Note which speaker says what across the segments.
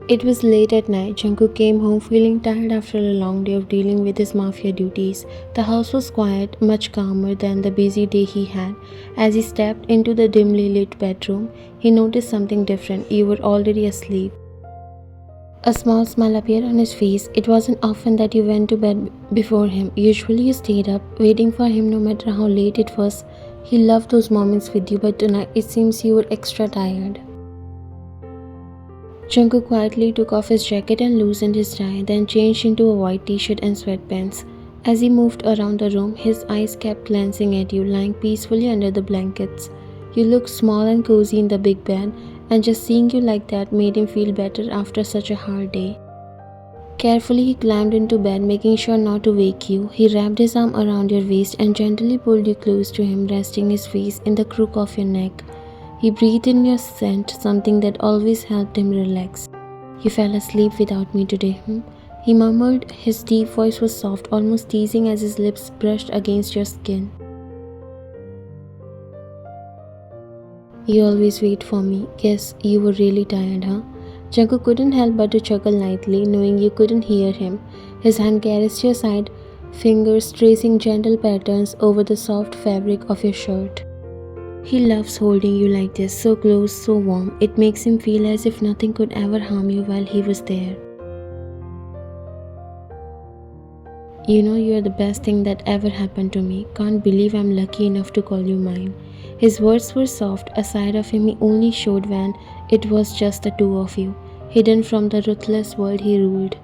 Speaker 1: It was late at night. Jungkook came home feeling tired after a long day of dealing with his mafia duties. The house was quiet, much calmer than the busy day he had. As he stepped into the dimly lit bedroom, he noticed something different. You were already asleep. A small smile appeared on his face. It wasn't often that you went to bed before him. Usually you stayed up, waiting for him no matter how late it was. He loved those moments with you, but tonight it seems you were extra tired. Jungkook quietly took off his jacket and loosened his tie, then changed into a white t-shirt and sweatpants. As he moved around the room, his eyes kept glancing at you, lying peacefully under the blankets. You looked small and cozy in the big bed, and just seeing you like that made him feel better after such a hard day. Carefully, he climbed into bed, making sure not to wake you. He wrapped his arm around your waist and gently pulled you close to him, resting his face in the crook of your neck. He breathed in your scent, something that always helped him relax. "You fell asleep without me today, hmm?" He murmured. His deep voice was soft, almost teasing as his lips brushed against your skin. "You always wait for me. Guess you were really tired, huh?" Jungkook couldn't help but to chuckle lightly, knowing you couldn't hear him. His hand caressed your side, fingers tracing gentle patterns over the soft fabric of your shirt. He loves holding you like this, so close, so warm. It makes him feel as if nothing could ever harm you while he was there. "You know you are the best thing that ever happened to me. Can't believe I'm lucky enough to call you mine." His words were soft, a side of him he only showed when it was just the two of you, hidden from the ruthless world he ruled.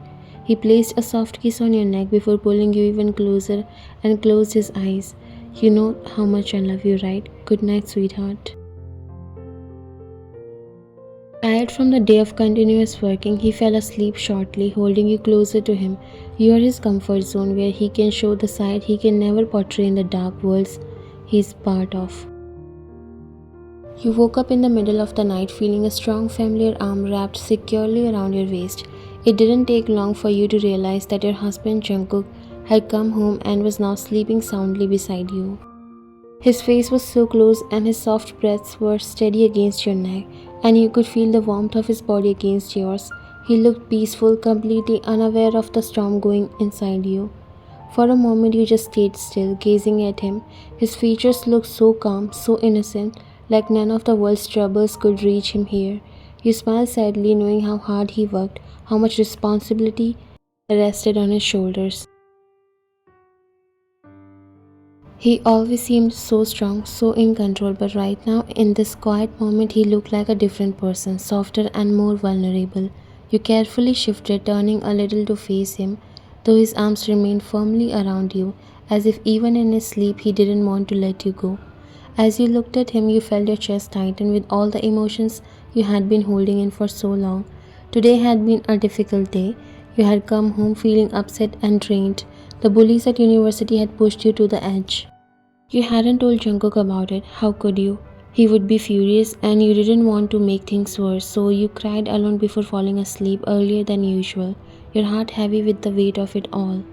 Speaker 1: He placed a soft kiss on your neck before pulling you even closer and closed his eyes. "You know how much I love you, right? Good night, sweetheart." Tired from the day of continuous working, he fell asleep shortly, holding you closer to him. You are his comfort zone where he can show the side he can never portray in the dark worlds he is part of. You woke up in the middle of the night feeling a strong familiar arm wrapped securely around your waist. It didn't take long for you to realize that your husband Jungkook had come home and was now sleeping soundly beside you. His face was so close and his soft breaths were steady against your neck, and you could feel the warmth of his body against yours. He looked peaceful, completely unaware of the storm going inside you. For a moment you just stayed still, gazing at him. His features looked so calm, so innocent, like none of the world's troubles could reach him here. You smiled sadly, knowing how hard he worked, how much responsibility rested on his shoulders. He always seemed so strong, so in control, but right now, in this quiet moment, he looked like a different person, softer and more vulnerable. You carefully shifted, turning a little to face him, though his arms remained firmly around you, as if even in his sleep he didn't want to let you go. As you looked at him, you felt your chest tighten with all the emotions you had been holding in for so long. Today had been a difficult day. You had come home feeling upset and drained. The bullies at university had pushed you to the edge. You hadn't told Jungkook about it. How could you? He would be furious and you didn't want to make things worse, so you cried alone before falling asleep earlier than usual, your heart heavy with the weight of it all.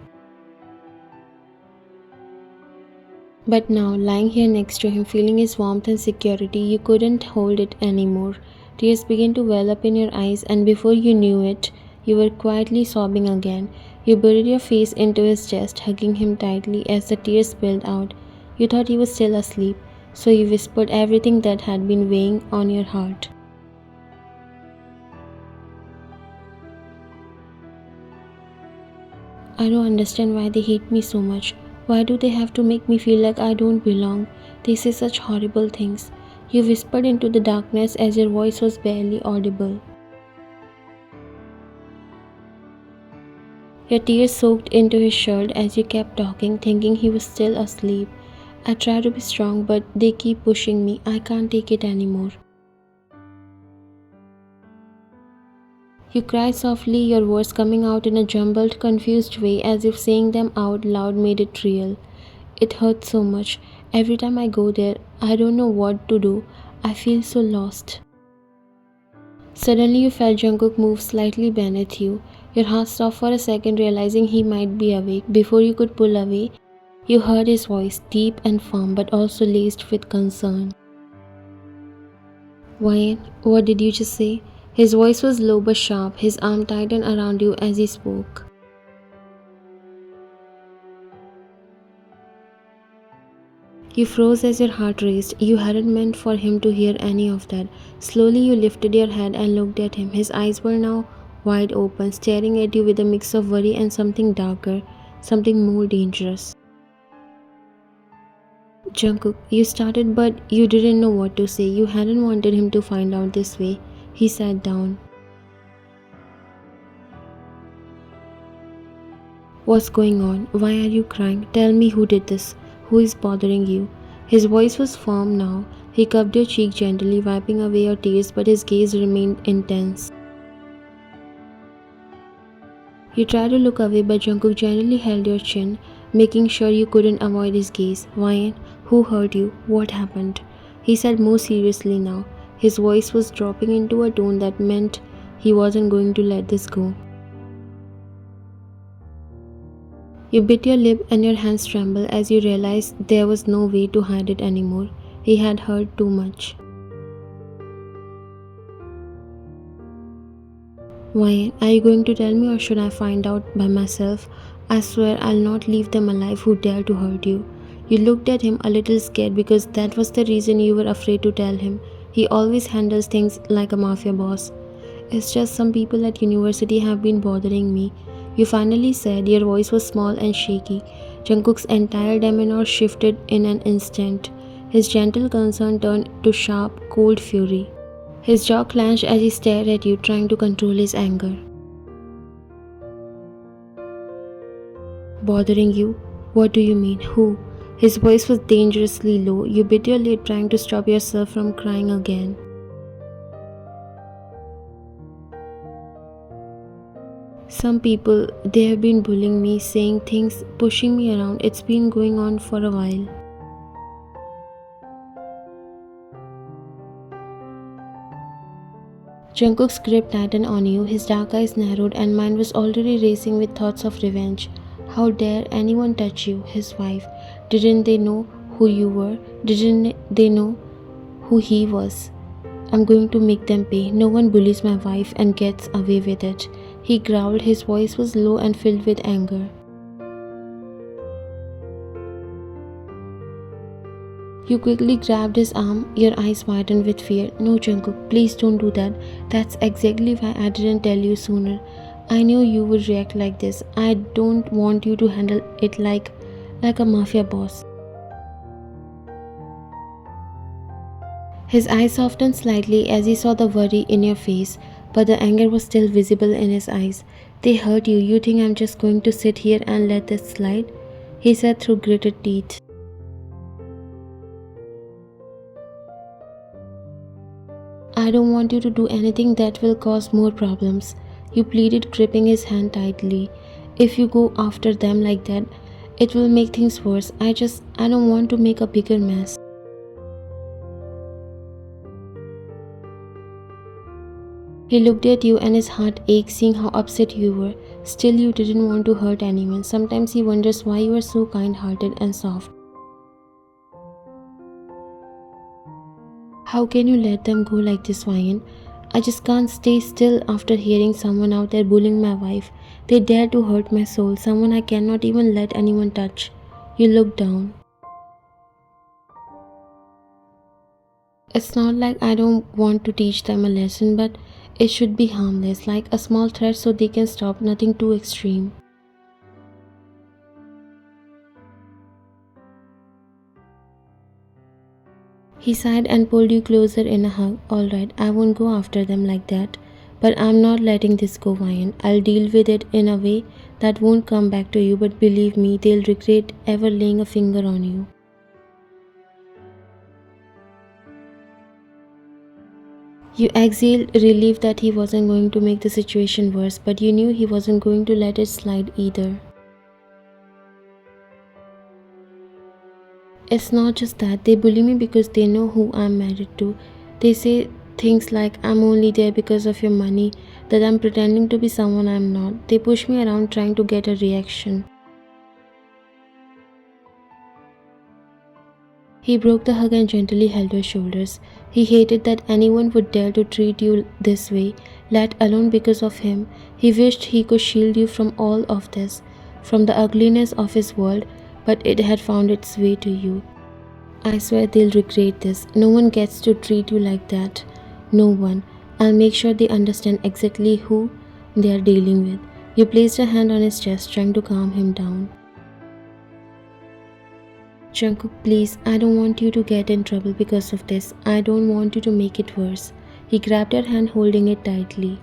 Speaker 1: But now, lying here next to him, feeling his warmth and security, you couldn't hold it anymore. Tears began to well up in your eyes, and before you knew it, you were quietly sobbing again. You buried your face into his chest, hugging him tightly as the tears spilled out. You thought he was still asleep, so you whispered everything that had been weighing on your heart. "I don't understand why they hate me so much. Why do they have to make me feel like I don't belong? They say such horrible things." You whispered into the darkness as your voice was barely audible. Your tears soaked into his shirt as you kept talking, thinking he was still asleep. "I try to be strong, but they keep pushing me. I can't take it anymore." You cried softly, your words coming out in a jumbled, confused way as if saying them out loud made it real. "It hurts so much. Every time I go there, I don't know what to do. I feel so lost." Suddenly you felt Jungkook move slightly beneath you. Your heart stopped for a second, realizing he might be awake. Before you could pull away, you heard his voice, deep and firm but also laced with concern. "Why, what did you just say?" His voice was low but sharp, his arm tightened around you as he spoke. You froze as your heart raced. You hadn't meant for him to hear any of that. Slowly you lifted your head and looked at him. His eyes were now wide open, staring at you with a mix of worry and something darker, something more dangerous. Jungkook, you started but you didn't know what to say. You hadn't wanted him to find out this way. He sat down. What's going on? Why are you crying? Tell me who did this. Who is bothering you? His voice was firm now. He cupped your cheek gently, wiping away your tears, but his gaze remained intense. You tried to look away, but Jungkook gently held your chin, making sure you couldn't avoid his gaze. Wyan, who hurt you? What happened? He said more seriously now. His voice was dropping into a tone that meant he wasn't going to let this go. You bit your lip and your hands trembled as you realized there was no way to hide it anymore. He had heard too much. Why, are you going to tell me or should I find out by myself? I swear I'll not leave them alive who dare to hurt you. You looked at him a little scared because that was the reason you were afraid to tell him. He always handles things like a mafia boss. It's just some people at university have been bothering me. You finally said. Your voice was small and shaky. Jungkook's entire demeanor shifted in an instant. His gentle concern turned to sharp, cold fury. His jaw clenched as he stared at you, trying to control his anger. Bothering you? What do you mean? Who? His voice was dangerously low. You bit your lip, trying to stop yourself from crying again. Some people, they have been bullying me, saying things, pushing me around. It's been going on for a while. Jungkook's grip tightened on you, his dark eyes narrowed and mine was already racing with thoughts of revenge. How dare anyone touch you, his wife? Didn't they know who you were? Didn't they know who he was? I'm going to make them pay. No one bullies my wife and gets away with it. He growled, his voice was low and filled with anger. You quickly grabbed his arm, your eyes widened with fear. No, Jungkook, please don't do that. That's exactly why I didn't tell you sooner. I knew you would react like this. I don't want you to handle it like a mafia boss. His eyes softened slightly as he saw the worry in your face, but the anger was still visible in his eyes. They hurt you. You think I'm just going to sit here and let this slide? He said through gritted teeth. I don't want you to do anything that will cause more problems. You pleaded, gripping his hand tightly. If you go after them like that, it will make things worse. I don't want to make a bigger mess. He looked at you and his heart ached seeing how upset you were. Still, you didn't want to hurt anyone. Sometimes he wonders why you are so kind-hearted and soft. How can you let them go like this, Wyan? I just can't stay still after hearing someone out there bullying my wife. They dare to hurt my soul, someone I cannot even let anyone touch. You looked down. It's not like I don't want to teach them a lesson, but it should be harmless, like a small threat so they can stop, nothing too extreme. He sighed and pulled you closer in a hug. Alright, I won't go after them like that. But I'm not letting this go, Wyan. I'll deal with it in a way that won't come back to you, but believe me, they'll regret ever laying a finger on you. You exhaled, relieved that he wasn't going to make the situation worse, but you knew he wasn't going to let it slide either. It's not just that, they bully me because they know who I'm married to. They say things like I'm only there because of your money, that I'm pretending to be someone I'm not. They push me around trying to get a reaction. He broke the hug and gently held her shoulders. He hated that anyone would dare to treat you this way, let alone because of him. He wished he could shield you from all of this, from the ugliness of his world, but it had found its way to you. I swear they'll regret this. No one gets to treat you like that. No one. I'll make sure they understand exactly who they are dealing with. You placed a hand on his chest, trying to calm him down. Jungkook, please, I don't want you to get in trouble because of this. I don't want you to make it worse. He grabbed her hand, holding it tightly.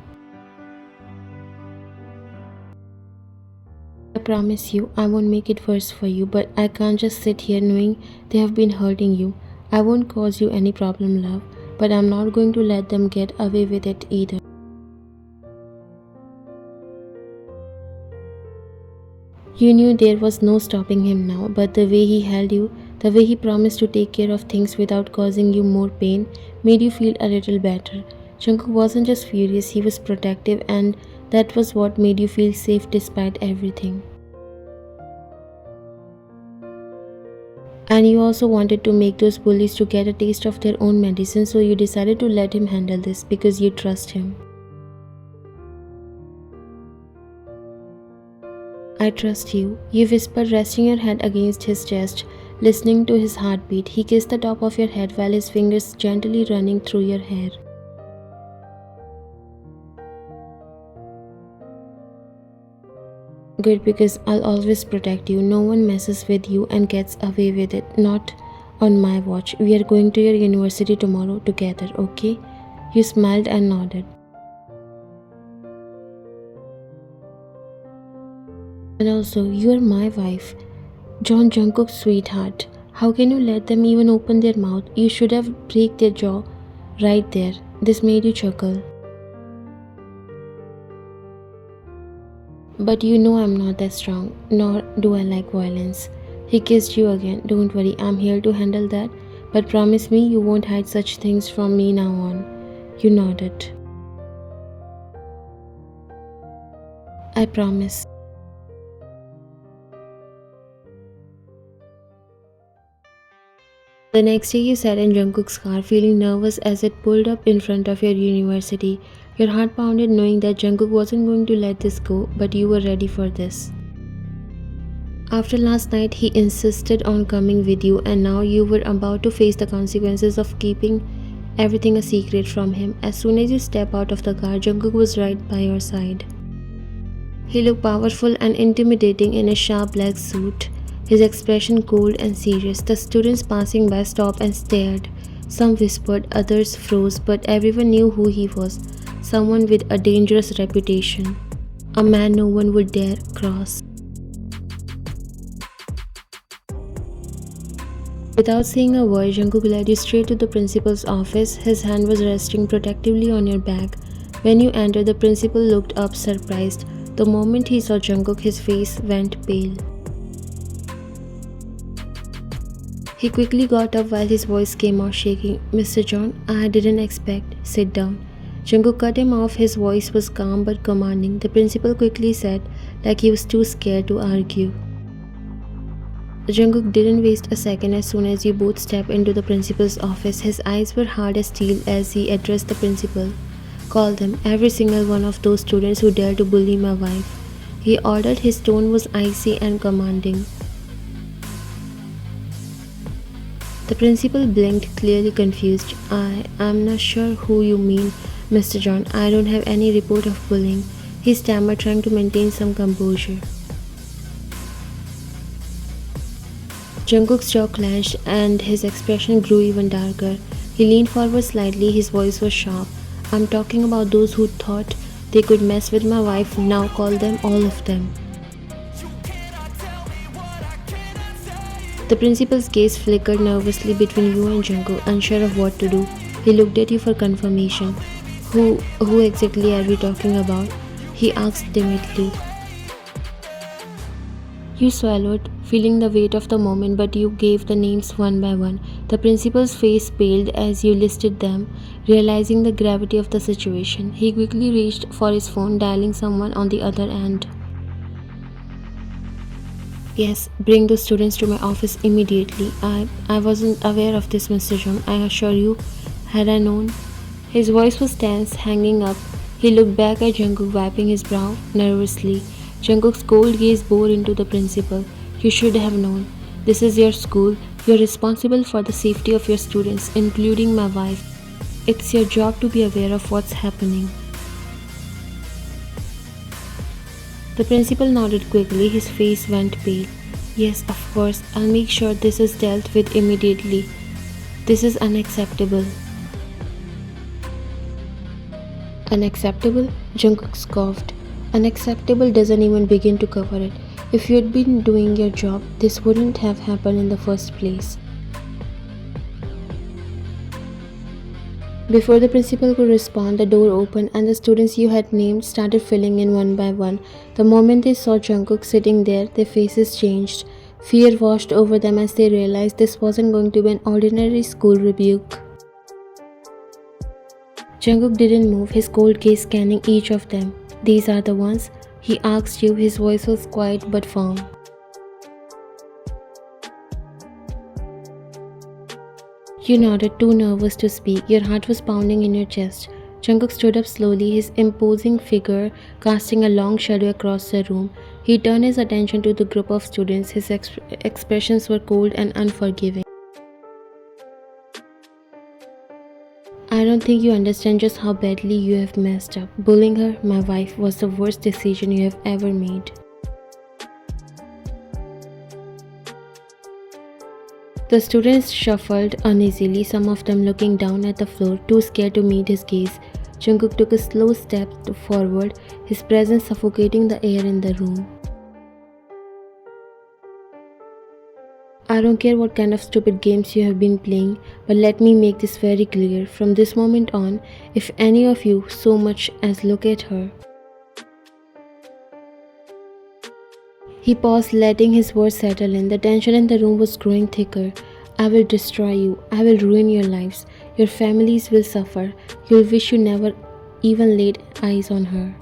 Speaker 1: I promise you, I won't make it worse for you, but I can't just sit here knowing they have been hurting you. I won't cause you any problem, love, but I'm not going to let them get away with it either. You knew there was no stopping him now, but the way he held you, the way he promised to take care of things without causing you more pain, made you feel a little better. Jungkook wasn't just furious, he was protective, and that was what made you feel safe despite everything. And you also wanted to make those bullies to get a taste of their own medicine, so you decided to let him handle this because you trust him. I trust you, you whispered, resting your head against his chest, listening to his heartbeat. He kissed the top of your head while his fingers gently running through your hair. Good, because I'll always protect you. No one messes with you and gets away with it. Not on my watch. We are going to your university tomorrow together, okay? You smiled and nodded. And also, you are my wife. Jungkook's sweetheart. How can you let them even open their mouth? You should have break their jaw right there. This made you chuckle. But you know I'm not that strong, nor do I like violence. He kissed you again. Don't worry, I'm here to handle that. But promise me you won't hide such things from me now on. You nodded. I promise. The next day you sat in Jungkook's car feeling nervous as it pulled up in front of your university. Your heart pounded knowing that Jungkook wasn't going to let this go, but you were ready for this. After last night, he insisted on coming with you, and now you were about to face the consequences of keeping everything a secret from him. As soon as you step out of the car, Jungkook was right by your side. He looked powerful and intimidating in a sharp black suit, his expression cold and serious. The students passing by stopped and stared. Some whispered, others froze, but everyone knew who he was. Someone with a dangerous reputation. A man no one would dare cross. Without saying a word, Jungkook led you straight to the principal's office. His hand was resting protectively on your back. When you entered, the principal looked up surprised. The moment he saw Jungkook, his face went pale. He quickly got up while his voice came out shaking. Mr. John, I didn't expect. Sit down. Jungkook cut him off. His voice was calm but commanding. The principal quickly said, like he was too scared to argue. Jungkook didn't waste a second. As soon as you both stepped into the principal's office, his eyes were hard as steel as he addressed the principal. Call them, every single one of those students who dare to bully my wife. He ordered. His tone was icy and commanding. The principal blinked, clearly confused. I'm not sure who you mean, Mr. John. I don't have any report of bullying. He stammered, trying to maintain some composure. Jungkook's jaw clenched and his expression grew even darker. He leaned forward slightly, his voice was sharp. I'm talking about those who thought they could mess with my wife. Now call them, all of them. The principal's gaze flickered nervously between you and Jungkook, unsure of what to do. He looked at you for confirmation. Who exactly are we talking about? He asked timidly. You swallowed, feeling the weight of the moment, but you gave the names one by one. The principal's face paled as you listed them, realizing the gravity of the situation. He quickly reached for his phone, dialing someone on the other end. Yes, bring those students to my office immediately. I wasn't aware of this, Mr. Jung. I assure you, had I known. His voice was tense, hanging up. He looked back at Jungkook, wiping his brow nervously. Jungkook's cold gaze bored into the principal. You should have known. This is your school. You're responsible for the safety of your students, including my wife. It's your job to be aware of what's happening. The principal nodded quickly, his face went pale. Yes, of course, I'll make sure this is dealt with immediately. This is unacceptable. Unacceptable? Jungkook scoffed. Unacceptable doesn't even begin to cover it. If you'd been doing your job, this wouldn't have happened in the first place. Before the principal could respond, the door opened and the students you had named started filling in one by one. The moment they saw Jungkook sitting there, their faces changed. Fear washed over them as they realized this wasn't going to be an ordinary school rebuke. Jungkook didn't move, his cold gaze scanning each of them. These are the ones? He asked you, his voice was quiet but firm. You nodded, too nervous to speak. Your heart was pounding in your chest. Jungkook stood up slowly, his imposing figure casting a long shadow across the room. He turned his attention to the group of students. His expressions were cold and unforgiving. I don't think you understand just how badly you have messed up. Bullying her, my wife, was the worst decision you have ever made. The students shuffled uneasily, some of them looking down at the floor, too scared to meet his gaze. Jungkook took a slow step forward, his presence suffocating the air in the room. I don't care what kind of stupid games you have been playing, but let me make this very clear. From this moment on, if any of you so much as look at her. He paused, letting his words settle in. The tension in the room was growing thicker. I will destroy you. I will ruin your lives. Your families will suffer. You'll wish you never even laid eyes on her.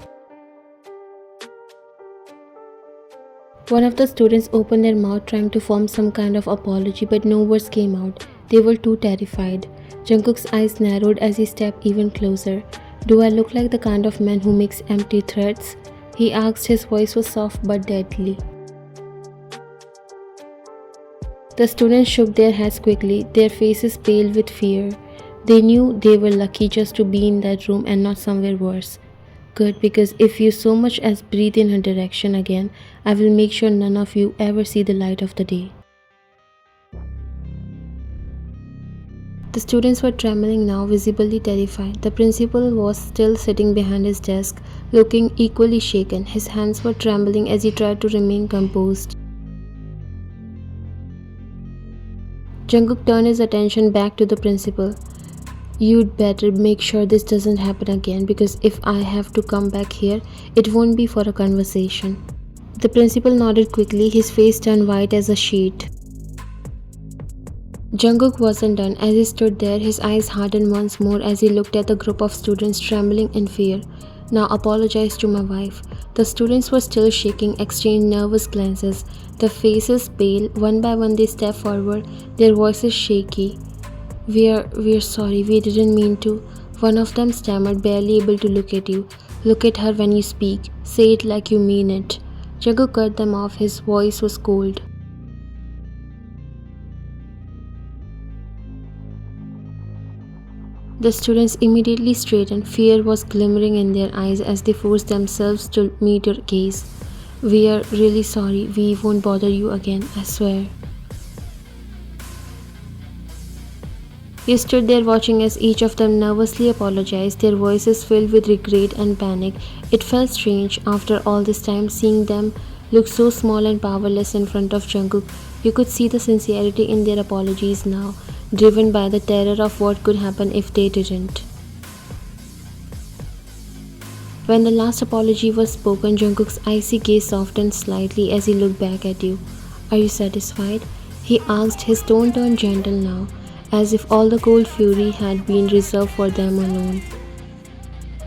Speaker 1: One of the students opened their mouth trying to form some kind of apology, but no words came out. They were too terrified. Jungkook's eyes narrowed as he stepped even closer. Do I look like the kind of man who makes empty threats? He asked, his voice was soft but deadly. The students shook their heads quickly, their faces pale with fear. They knew they were lucky just to be in that room and not somewhere worse. Good, because if you so much as breathe in her direction again, I will make sure none of you ever see the light of the day. The students were trembling now, visibly terrified. The principal was still sitting behind his desk, looking equally shaken. His hands were trembling as he tried to remain composed. Jungkook turned his attention back to the principal. You'd better make sure this doesn't happen again, because if I have to come back here, it won't be for a conversation. The principal nodded quickly, his face turned white as a sheet. Jungkook wasn't done. As he stood there, his eyes hardened once more as he looked at the group of students trembling in fear. Now apologize to my wife. The students were still shaking, exchanged nervous glances. Their faces pale. One by one they stepped forward, their voices shaky. We're sorry, we didn't mean to. One of them stammered, barely able to look at you. Look at her when you speak. Say it like you mean it. Jungkook cut them off, his voice was cold. The students immediately straightened. Fear was glimmering in their eyes as they forced themselves to meet your gaze. We are really sorry. We won't bother you again, I swear. He stood there watching as each of them nervously apologized, their voices filled with regret and panic. It felt strange, after all this time, seeing them look so small and powerless in front of Jungkook. You could see the sincerity in their apologies now, driven by the terror of what could happen if they didn't. When the last apology was spoken, Jungkook's icy gaze softened slightly as he looked back at you. Are you satisfied? He asked, his tone turned gentle now, as if all the cold fury had been reserved for them alone.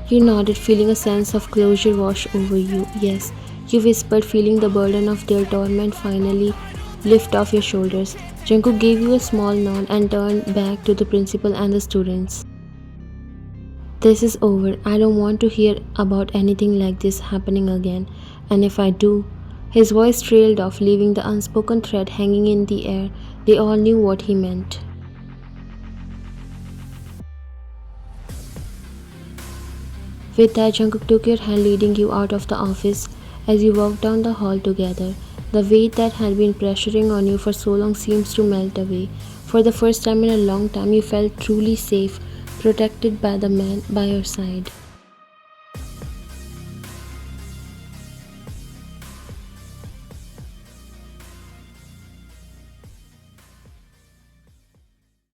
Speaker 1: You nodded, feeling a sense of closure wash over you. Yes, you whispered, feeling the burden of their torment finally lift off your shoulders. Jungkook gave you a small nod and turned back to the principal and the students. This is over. I don't want to hear about anything like this happening again. And if I do, his voice trailed off, leaving the unspoken thread hanging in the air. They all knew what he meant. With that, Jungkook took your hand, leading you out of the office. As you walked down the hall together, the weight that had been pressuring on you for so long seems to melt away. For the first time in a long time, you felt truly safe, protected by the man by your side.